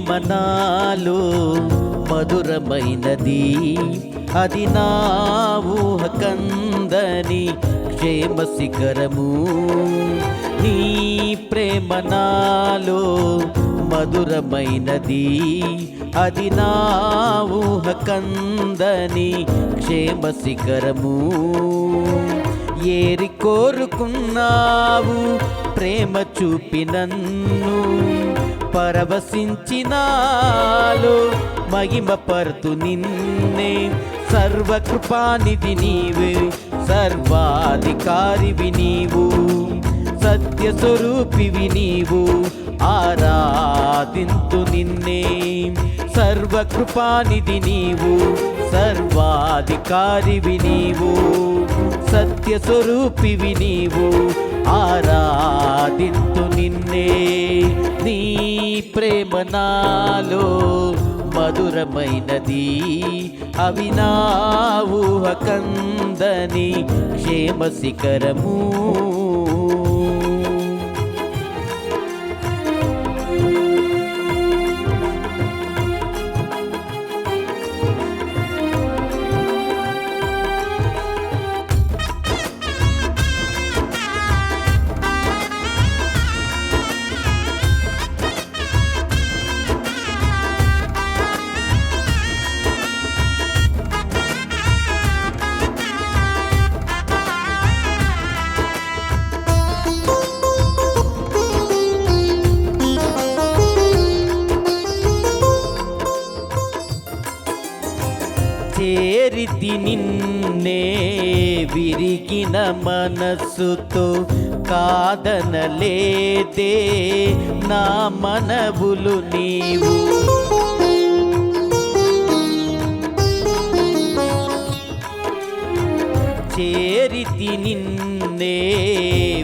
ప్రేమ నాలో మధురమైనది, అది నా ఊహకందని క్షేమ శిఖరము. నీ ప్రేమ నాలో మధురమైనది, అది నా ఊహకందని క్షేమ శిఖరము. ఏరి కోరుకున్నావు ప్రేమ చూపి నన్ను, పరవశించినాలో మహిమపరుతు నిన్నే. సర్వకృపానిధి నీవే, సర్వాధికారివి నీవు, సత్యస్వరూపివి నీవు, ఆరాధింతు నిన్నే. సర్వకృపానిధి నీవు, సర్వాధికారివి నీవు, సత్యస్వరూపివి నీవు, ఆరాధింతు నిన్నే. నీ ప్రేమ నాలో మధురమైనది, అవి నా ఊహకందని క్షేమ శిఖరము. చేరితి నిన్నే విరిగిన మనస్సుతో, కాదనలేదే నా మనవులు నీవు. చేరితి నిన్నే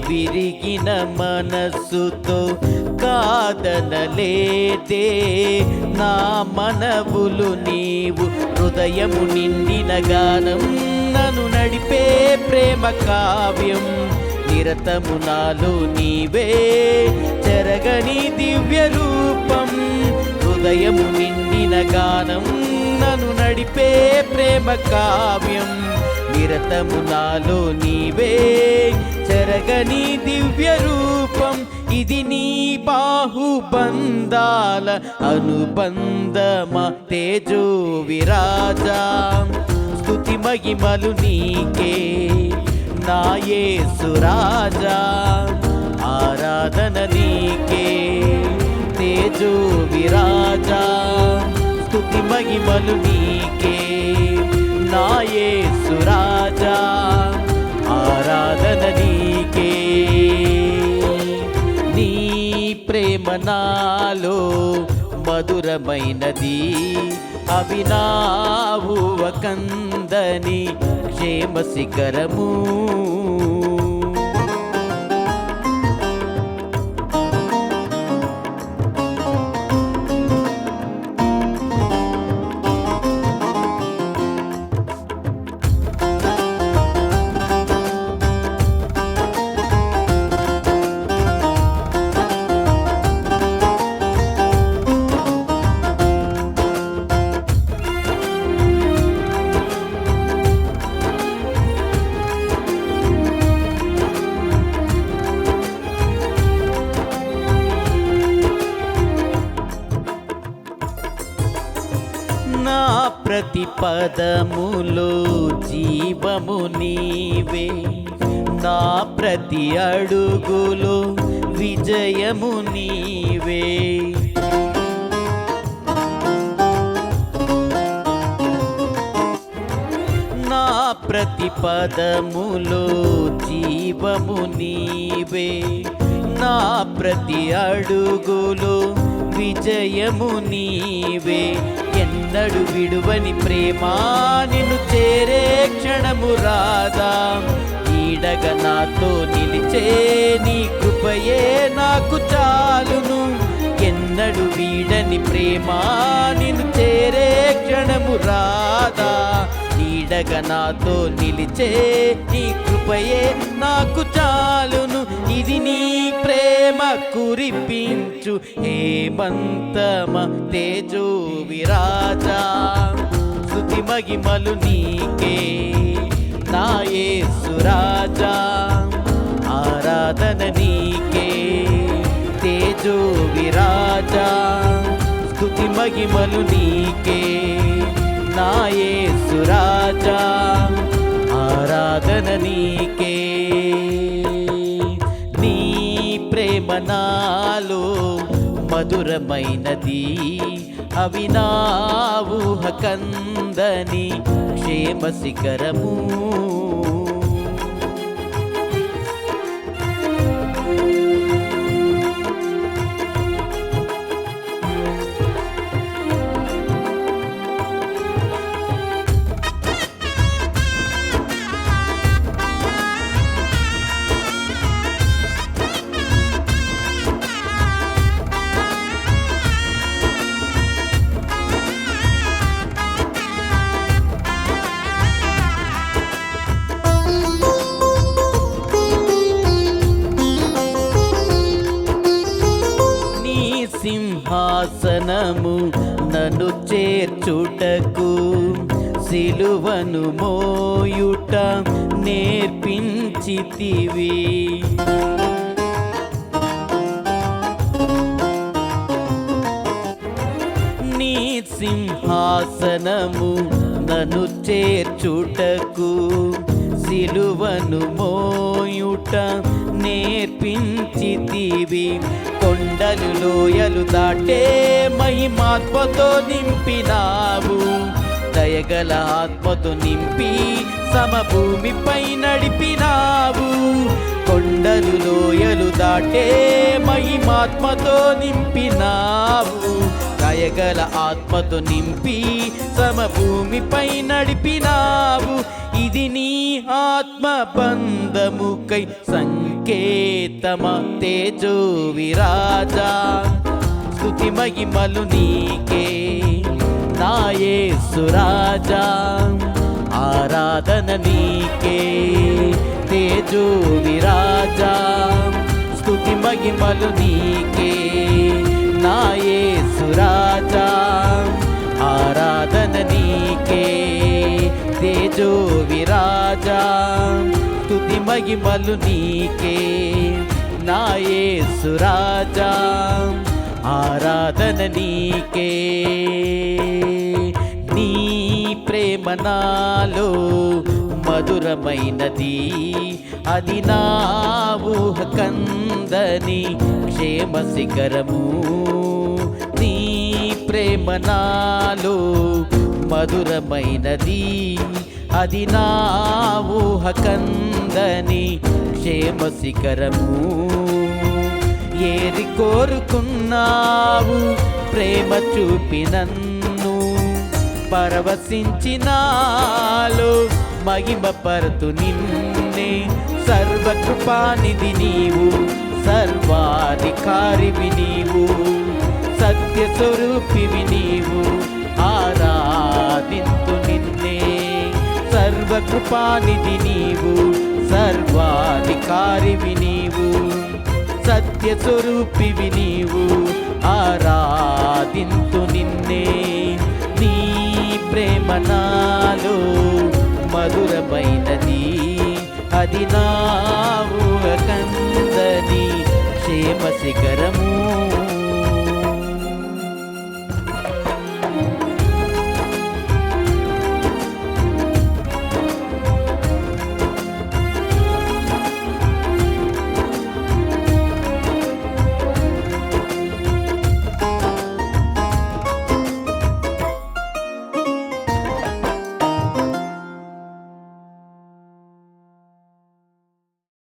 విరిగిన మనస్సుతో, కాదనలేదే నా మనవులు నీవు. హృదయము నిండిన గానం నన్ను నడిపే ప్రేమ కావ్యం, నిరతము నాలో నీవే చెరగని దివ్య రూపం. హృదయము నిండిన గానం నన్ను నడిపే ప్రేమ కావ్యం, నిరతము నాలో నీవే చెరగని దివ్య రూపం. ఇది నీ బాహుబంధాల అనుబంధమా తేజో విరాజా. స్తుతి మహిమలు నీకే నా యేసు రాజా, ఆరాధన నీకే తేజో విరాజా. స్తుతి మహిమలు నీకే నా యేసు రాజా, ఆరాధన నీకే. నీ ప్రేమ నాలో మధురమైనది, అవి నా ఊహకందని క్షేమ శిఖరము. నా ప్రతి పదములో జీవము నీవే, నా ప్రతి అడుగులో విజయము నీవే. నా ప్రతి పదములో జీవము నీవే, నా ప్రతి అడుగులో విజయము నీవే. ఎన్నడు విడువని ప్రేమ నిన్ను చేరే క్షణము రాదా. నీడగా నాతో నిలిచే నీ కృపయే నాకు చాలును. ఎన్నడు వీడని ప్రేమ నిన్ను చేరే క్షణము రాదా. నీడగా నాతో నిలిచే నీ కృపయే నాకు చాలును. ఇది నీ ప్రేమ కురిపించు హేమంతమ తేజో విరాజా స్తుతి మహిమలు నీకే నా యేసు రాజా ఆరాధన నీకే తేజో విరాజా స్తుతి మహిమలు నీకే నా యేసు రాజా ఆరాధన నీకే నీ ప్రేమ నాలో మధురమైనది అవి నా ఊహ కందని క్షేమ శిఖరము సింహాసనము నన్ను చేర్చుటకు సిలువను మోయుట నేర్పించితివి నీ సింహాసనము నన్ను చేర్చుటకు సిలువను మోయుట నేర్పించితివి కొండలు లోయలు దాటే మహిమాత్మతో నింపినావు దయగల ఆత్మతో నింపి సమభూమిపై నడిపినావు కొండలు లోయలు దాటే మహిమాత్మతో నింపినావు దయగల ఆత్మతో నింపి సమభూమిపై నడిపినావు ఇది నీ ఆత్మ బంధముకై సంకేతమా తేజో విరాజా స్తుతి మహిమలు నీకే నా యేసు రాజా ఆరాధన నీకే తేజో విరాజా స్తుతి మహిమలు నీకే నా యేసు రాజా ఆరాధన నీకే తేజో విరాజా స్తుతి మహిమలు నీకే నా యేసు రాజా ఆరాధన నీకే నీ ప్రేమ నాలో మధురమైనది అది నా ఊహ కందని క్షేమ శిఖరము నీ ప్రేమ నాలో మధురమైనది అది నా ఊహ కందని క్షేమ శిఖరము ఏరి కోరుకున్నావు ప్రేమ చూపి నన్ను పరవశించినాలో మహిమ పరతు నిన్నే సర్వకృపానిధి నీవు సర్వాధికారివి నీవు సత్య స్వరూపివి నీవు ఆరాధింతు నిన్నే సర్వకృపానిధి నీవు సర్వాధికారివి నీవు సత్య స్వరూపివి నీవు ఆరాధింతు నిన్నే నీ ప్రేమ నాలో మధురమైనది అది నా ఊహ కందని క్షేమ శిఖరం